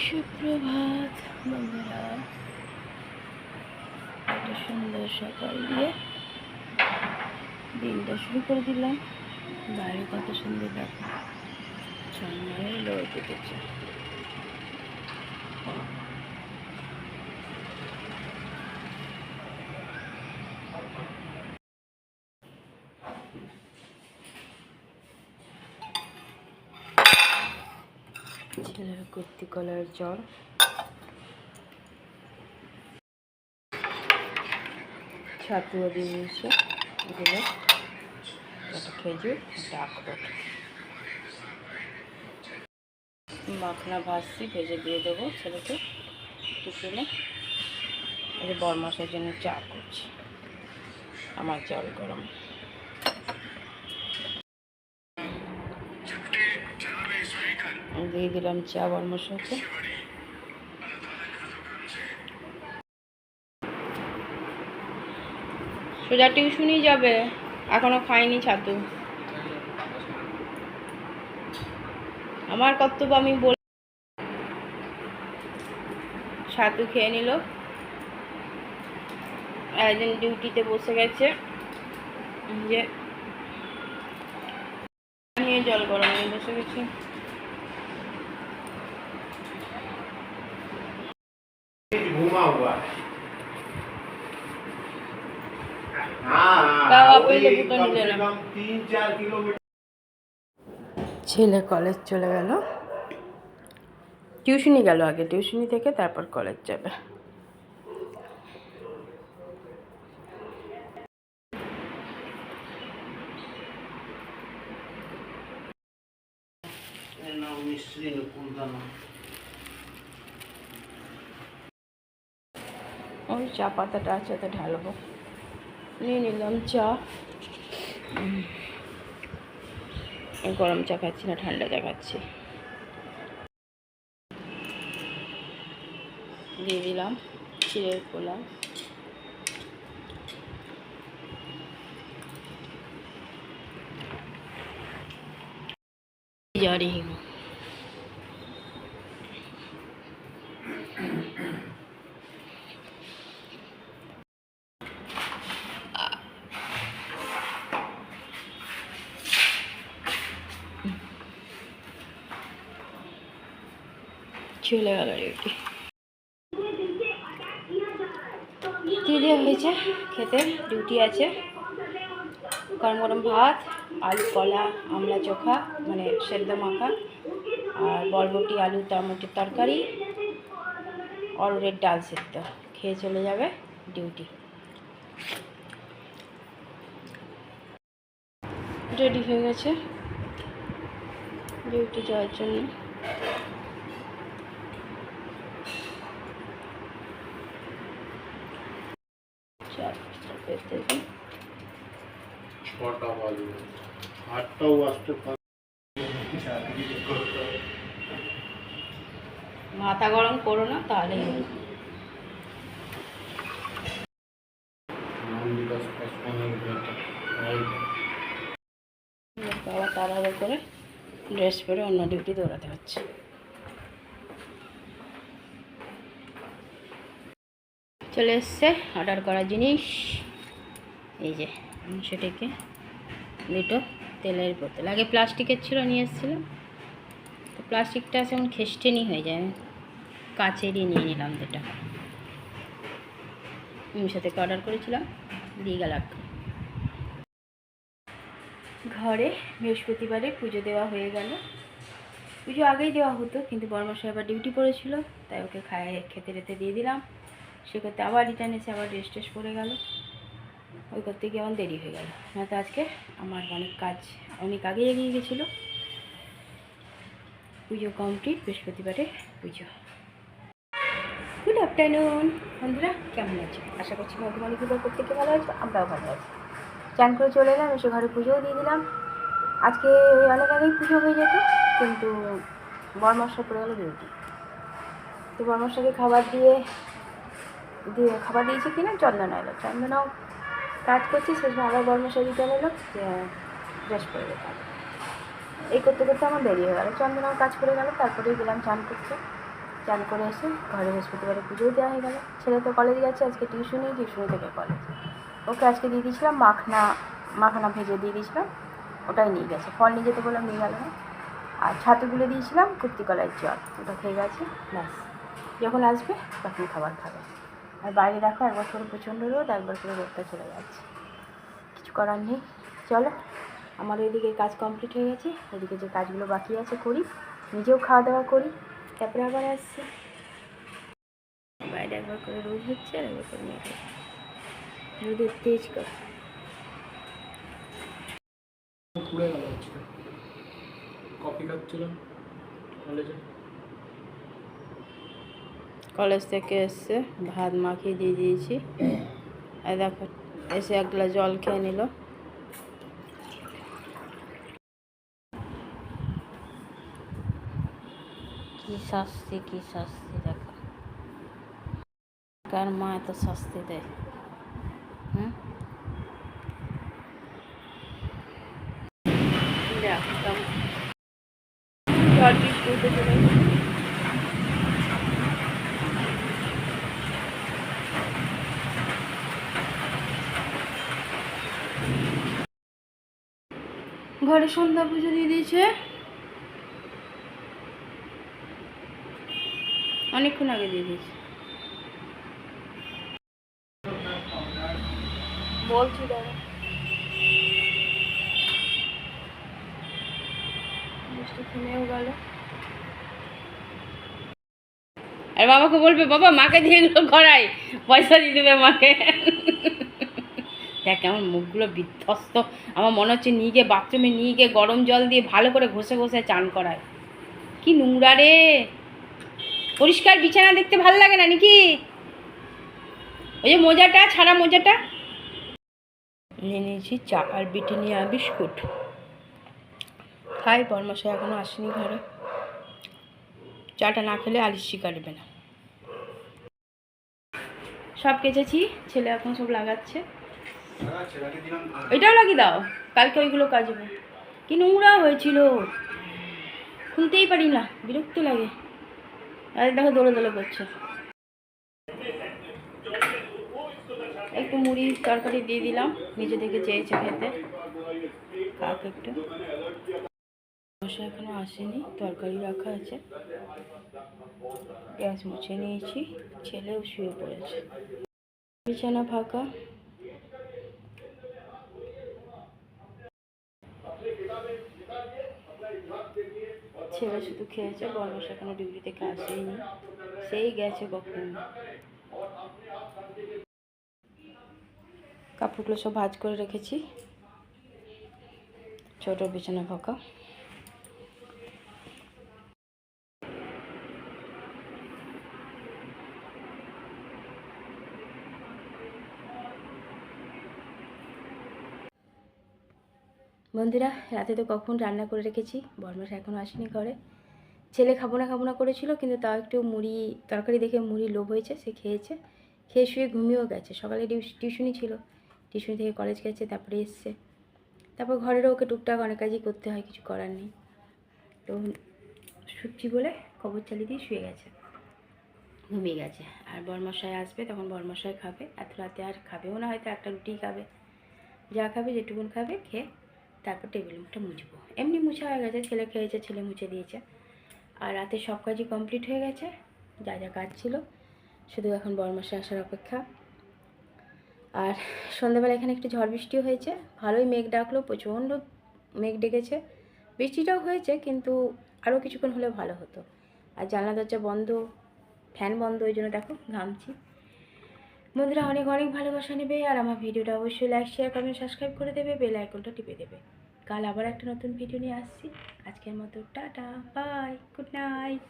সুপ্রভাত বন্ধুরা, একটা সুন্দর সকাল দিয়ে দিনটা শুরু করে দিলাম। বাইরে কত সুন্দর দেখো, ঝলমলে রোদ উঠেছে। ছেলের কুর্তি কলার জল, ছাতুয়া দিয়ে দিয়েছে, এগুলো একটা খেজুর, একটা আখরোট। মাখনা ভাজছি, ভেজে দিয়ে দেবো ছেলেকে টিফিনে। এই বরমাসের জন্য চা করছি, আমার জল গরম। দিয়ে দিলাম চা বরমাসকে। সোজা টিউশনই যাবে, এখনো খাইনি ছাতু। আমার কর্তব্য, আমি বল। ছাতু খেয়ে নিল, একজন ডিউটিতে বসে গেছে, যে নিয়ে জল গরম নিয়ে বসে গেছি। ছেলে কলেজ চলে গেল, টিউশনি গেল আগে, টিউশনি থেকে তারপর কলেজ যাবে। ওই চা পাতাটা আছে, তো ঢালবো। নিয়ে নিলাম চা। গরম চা খাচ্ছি না, ঠান্ডা চা খাচ্ছি। দিয়ে দিলাম ক্ষীরের পোলাও। জারি চলে গেল ডিউটি। দিয়ে দেওয়া হয়েছে খেতে, ডিউটি আছে। গরম গরম ভাত, আলু কলা আমলা চোখা, মানে সেদ্ধ মাখা, আর বরবটি আলু টমেটোর তরকারি, অরুরের ডাল সেদ্ধ। খেয়ে চলে যাবে ডিউটি। রেডি হয়ে গেছে ডিউটি যাওয়ার জন্য। মাথা গরম করো না, তাহলেই বাবা তাড়াহুড়ো করে ড্রেস পরে অন্য ডিউটি দৌড়াতে হচ্ছে। চলে এসছে অর্ডার করা জিনিস। এই যে সেটাকে দুটো তেলের বোতল, আগে প্লাস্টিকের ছিল, নিয়ে এসেছিলাম। তো প্লাস্টিকটা যেমন খেস্টেনি হয়ে যায়, কাচেরই নিয়ে নিলাম দুটো। মিশো থেকে অর্ডার করেছিলাম, দিয়ে গেল। ঘরে বৃহস্পতিবারে পুজো দেওয়া হয়ে গেল। পুজো আগেই দেওয়া হতো, কিন্তু বর্মশাই আবার ডিউটি পড়েছিল, তাই ওকে খেতে রেতে দিয়ে দিলাম। সে করতে আবার রিটার্ন এসে আবার রেস্ট টেস্ট করে গেল। ওই করতে গিয়ে আমার দেরি হয়ে গেল, নয়তো আজকে আমার অনেক কাজ অনেক আগেই এগিয়ে গেছিলো। পুজো কমপ্লিট, বৃহস্পতিবারে পুজো। গুড আফটারনুন বন্ধুরা, কেমন আছে? আশা করছি মধ্যমালি পুজো প্রত্যেকে ভালো আছে, আমরাও ভালো আছি। চান করে চলে এলাম, এসে ঘরে পুজোও দিয়ে দিলাম। আজকে অনেক আগেই পুজো হয়ে যেত, কিন্তু বরমশা পড়ে গেলো ডিউটি। তো বরমশাকে খাবার দিয়েছি কিনা চন্দনা এলো, চন্দনাও কাজ করছি, সে সময় আবার বরমশা দিতে এলো যে ড্রেস পরে যেতাম। এই করতে করতে আমার দেরি হয়ে গেলো, চন্দনাও কাজ করে গেল। তারপরেই গেলাম চান করতে। চান করে এসে ঘরে বৃহস্পতিবারে পুজোও দেওয়া হয়ে গেল। ছেলে তো কলেজে যাচ্ছে, আজকে টিউশনি থেকে কলেজ। ওকে আজকে দিয়ে দিয়েছিলাম মাখনা ভেজে দিয়ে দিয়েছিলাম, ওটাই নিয়ে গেছে। ফল নিয়ে যেতে বললাম, নিয়ে গেল না। আর ছাতুগুলো দিয়েছিলাম কুর্তি কলার জল, ওটা খেয়ে গেছে। ব্যাস, যখন আসবে তখন খাবার খাবে। আর বাইরে দেখো একবার করে প্রচণ্ড রোদ, একবার করে রোদটা চলে যাচ্ছে, কিছু করার নেই। চলো, আমার ওইদিকে কাজ কমপ্লিট হয়ে গেছে, এদিকে যে কাজগুলো বাকি আছে করি, নিজেও খাওয়া দাওয়া করি, তারপরে আবার আসছি। বাইরে একবার করে রোদ হচ্ছে আর একবার করে মেঘ, রোদের তেজ কর পুড়ে গেল আজকে। কফি খাচ্ছিলাম কলেজ থেকে এসছে, ভাত মাখিয়ে দিয়ে দিয়েছি। আর দেখো এসে এক গ্লাস জল খেয়ে নিল। কি শাস্তি দেখো, কার মা এত শাস্তি দেয়। ঘরে সন্ধ্যা পুজো দিয়ে দিয়েছে অনেকক্ষণ আগে দিয়ে দিয়েছে। বলছি দাদা বৃষ্টি থেমেও গেল। আর বাবাকে বলবে, বাবা মাকে দিয়ে এগুলো করাই, পয়সা দিয়ে দেবে মাকে। দেখ আমার মুখগুলো বিধ্বস্ত, আমার মনে হচ্ছে নিয়ে গিয়ে বাথরুমে নিয়ে গিয়ে গরম জল দিয়ে ভালো করে ঘষে ঘষে চান করায়। কি নোংরা রে, পরিষ্কার বিছানা দেখতে ভালো লাগে না নাকি? ওই যে মোজাটা, ছাড়া মোজাটা নিয়ে নিয়েছি, চা আর ব্রিটানিয়া বিস্কুট খাই। বরমশাই এখনও আসেনি ঘরে, চাটা না খেলে আলিশি কাটবে না। সব কেচেছি, ছেলে এখন সব লাগাচ্ছে। এটাও লাগিয়ে দাও, কালকে ওইগুলো কাজবে। কি নোংরা হয়েছিল, খুলতেই পারি না, বিরক্ত লাগে। আর দেখো দৌড়ে দৌড়ে করছে। একটু মুড়ি তরকারি দিয়ে দিলাম, নিজে থেকে চেয়েছে খেতে, খাক একটু। মশা এখনো আসেনি, তরকারি রাখা আছে, গ্যাস মুছে নিয়েছি, ছেলেও শুয়ে পড়েছে, বিছানা ফাঁকা। ছেলে শুধু খেয়েছে, বরমশাই এখনো ডিউটি থেকে আসেনি, সেই গেছে কখন। কাপড়গুলো সব ভাঁজ করে রেখেছি, ছোট বিছানা ফাঁকা। বন্ধুরা, রাতে তো কখন রান্না করে রেখেছি, বরমশাই এখনও আসেনি ঘরে। ছেলে খাবো না করেছিল, কিন্তু তাও একটু মুড়ি তরকারি দেখে মুড়ি লোভ হয়েছে, সে খেয়েছে, খেয়ে শুয়ে ঘুমিয়েও গেছে। সকালে টিউশনি ছিল, টিউশনি থেকে কলেজ গেছে, তারপরে এসছে। তারপর ঘরেরও ওকে টুকটাক অনেক কাজই করতে হয়, কিছু করার নেই। তো শুচ্ছি বলে খবর চালিয়ে দিয়ে শুয়ে গেছে, ঘুমিয়ে গেছে। আর বরমশাই আসবে, তখন বরমশাই খাবে। এত রাতে আর খাবেও না, হয়তো একটা রুটিই খাবে, যা খাবে যেটুকুন খাবে, খেয়ে তারপর টেবিল মুখটা মুছবো। এমনি মুছা হয়ে গেছে, ছেলে খেয়েছে, ছেলে মুছে দিয়েছে। আর রাতে সব কাজই কমপ্লিট হয়ে গেছে, যা যা কাজ ছিল, শুধু এখন বরমশাই আসার অপেক্ষা। আর সন্ধ্যাবেলা এখানে একটু ঝড় বৃষ্টিও হয়েছে, ভালোই মেঘ ডাকলো, প্রচণ্ড মেঘ ডেকেছে, বৃষ্টিটাও হয়েছে, কিন্তু আরও কিছুক্ষণ হলে ভালো হতো। আর জানলা দরজা বন্ধ, ফ্যান বন্ধ, ওই জন্য দেখো ঘামছি। বন্ধুরা অনেক অনেক ভালোবাসা নেবে, আর আমার ভিডিওটা অবশ্যই লাইক শেয়ার কমেন্ট সাবস্ক্রাইব করে দেবে, বেল আইকনটা টিপে দেবে। কাল আবার একটা নতুন ভিডিও নিয়ে আসছি। আজকের মতো টাটা, বাই, গুড নাইট।